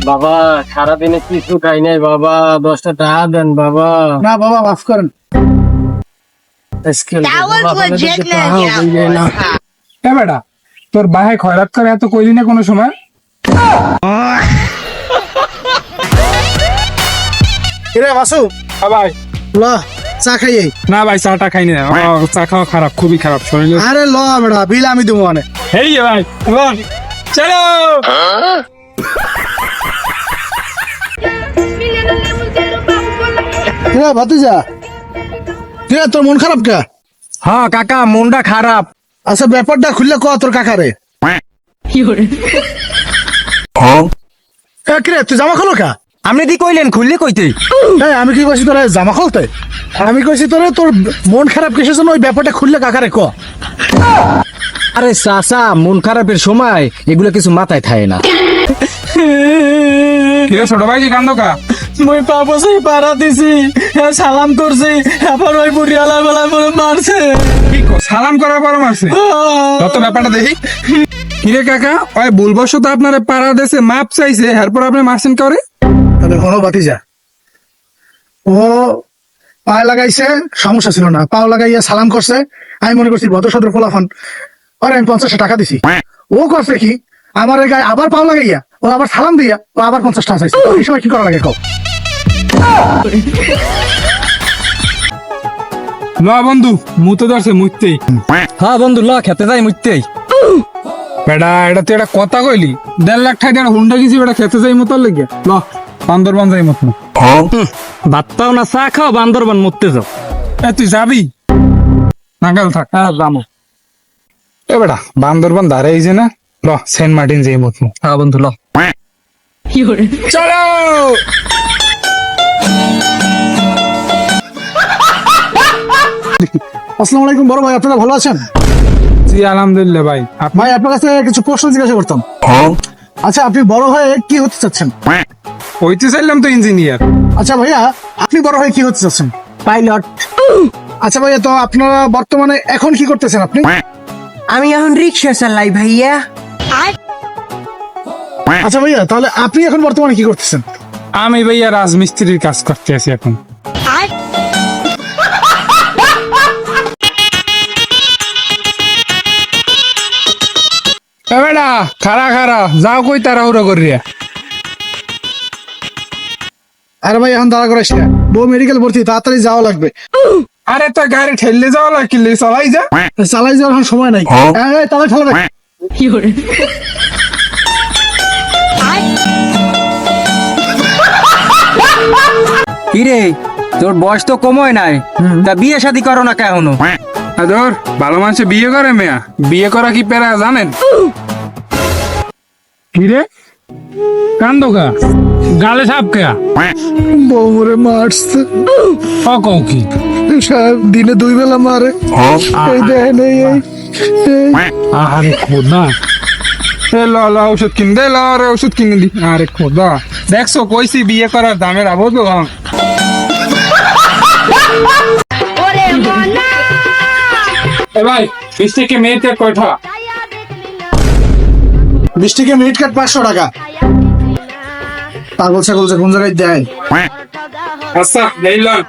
বাবা সারাদিনে কিছু খাই নাই বাবা, 10টা টাকা দেন বাবা। না বাবা মাফ করেন। That was legitness, এ বেটা, তোর বাহে খয়রাত করে এত কইলি না কোনো সময়? কিরে বাসু, ভাই ল চা খাই। না ভাই, চাটা খাইনি না, চা খাওয়া খারাপ, খুবই খারাপ শরীরে। আরে ল বেটা, বিল আমি দেবো মানে। এই যে ভাই, চলো। কিরে ভাতিজা, কিরে তোর মন খারাপ কে? হ্যাঁ কাকা, মনটা খারাপ। আচ্ছা ব্যাপারটা খুললে ক তোর কাকারে। কিরে তুই জামা খোলো কা? আপনি দি কইলেন খুললে কইতে? আমি কি কইছি তোরা জামা খুলতে? আমি কইছি তোরে তোর মন খারাপ কিসের জন্য, ওই ব্যাপারটা খুললে কাকারে ক। আরে চাচা, মন খারাপের সময় এগুলো কিছু মাথায় থাকে না। কিরে ছোট ভাই, কি কান্দ কা? মই পাপসে পাড়া দিছি, সালাম করছি, আবার ওই বুড়িয়ালা বেলা করে মারছে। কি কো, সালাম করার পর মারছে? তত ব্যাপারটা দেখি। কিরে কাকা, ওই ভুলবশত আপনারে পাড়া দেশে মাপ চাইছে, এরপর আপনি মারছেন করে? তাহলে হলো ভাতিজা, ও পায়ে লাগাইছে, সমস্যা ছিল না, পাও লাগাইয়া সালাম করছে। আমি মনে করছি ভদ্র সদর ফলাফান, আর আমি 50 টাকা দিছি। ও করছে কি, আমার এই গায়ে আবার পাও লাগাইয়া, ও আবার সালাম দিয়া, ও আবার 50 টাকা চাইছে। এই সময় কি করা লাগে কও? না বন্ধু, মুতে ধরছে মুততেই। হ্যাঁ বন্ধু, ল খেতে যাই মুততেই। বেটা, এটা তুই একটা কথা কইলি, 1.5 লাখ টাকা হুন্ডা গেছি, বেটা খেতে যাই মতো লেগে। ল বান্দরবান যাই মত না। ভাত পাও না, চা খাও, বান্দরবান মুততে যাও। তুই যাবি? নাগাল থাক। হ্যাঁ যাবো। এ বেটা, বান্দরবান ধারে এই যে না, ল সেন্ট মার্টিন যাই মত না। হ্যাঁ বন্ধু ল। চলো। আসসালামু আলাইকুম বড় ভাই, আপনারা ভালো আছেন? জি আলহামদুলিল্লাহ ভাই। ভাই আপনার কাছে কিছু প্রশ্ন জিজ্ঞাসা করতাম। আচ্ছা আপনি বড় হয়ে কি হতে চাচ্ছেন? হইতে চাইলাম তো ইঞ্জিনিয়ার। আচ্ছা ভাইয়া, আপনি বড় হয়ে কি হতে চাচ্ছেন? পাইলট। আচ্ছা ভাইয়া, তো আপনারা বর্তমানে এখন কি করতেছেন আপনি? আমি এখন রিক্সা চালাই ভাইয়া। আচ্ছা ভাইয়া, তাহলে আপনি এখন বর্তমানে কি করতেছেন? আমি ভাইয়া রাজমিস্ত্রির কাজ করতে আছি এখন। এ বেটা, খারা খারা যাও, কই তাড়াহুড়ো করিয়া? আরে ভাই এখন দাঁড়া করাইস না, বউ মেডিকেল ভর্তি, তাড়াতাড়ি যাওয়া লাগবে। আরে তোর গাড়ি ঠেললে যাওয়া লাগলে চালাই যা। চালাই যাওয়ার এখন সময় নাই। তাহলে ঠেলা দেখ। কিরে, তোর বয়স তো কমই নাই, তা বিয়ে শাদী করো না কেন? ধর, ভালো মানুষে বিয়ে করে মেয়া, বিয়ে করা কি পেরা জানেন? কিরে কান্দো কা, গালে সাপ কে? বউ মরে মারছে। কও কি? সাহেব দিনে 2 বেলা মারে, এই দেখেন এই। আরে খোদা, ল ল ওষুধ কিন দে, ল রে ওষুধ কিনে দি। আরে খোদা, দেখছো কইছি বিয়ে করার দামের আবদ্ধ। এ ভাই, 20 থেকে মেয়েতে কয়টা? 20 থেকে মিনিট কাট 500 টাকা। পাগল ছাগল যে কোন জায়গায় দেয়। আচ্ছা দেইলাম।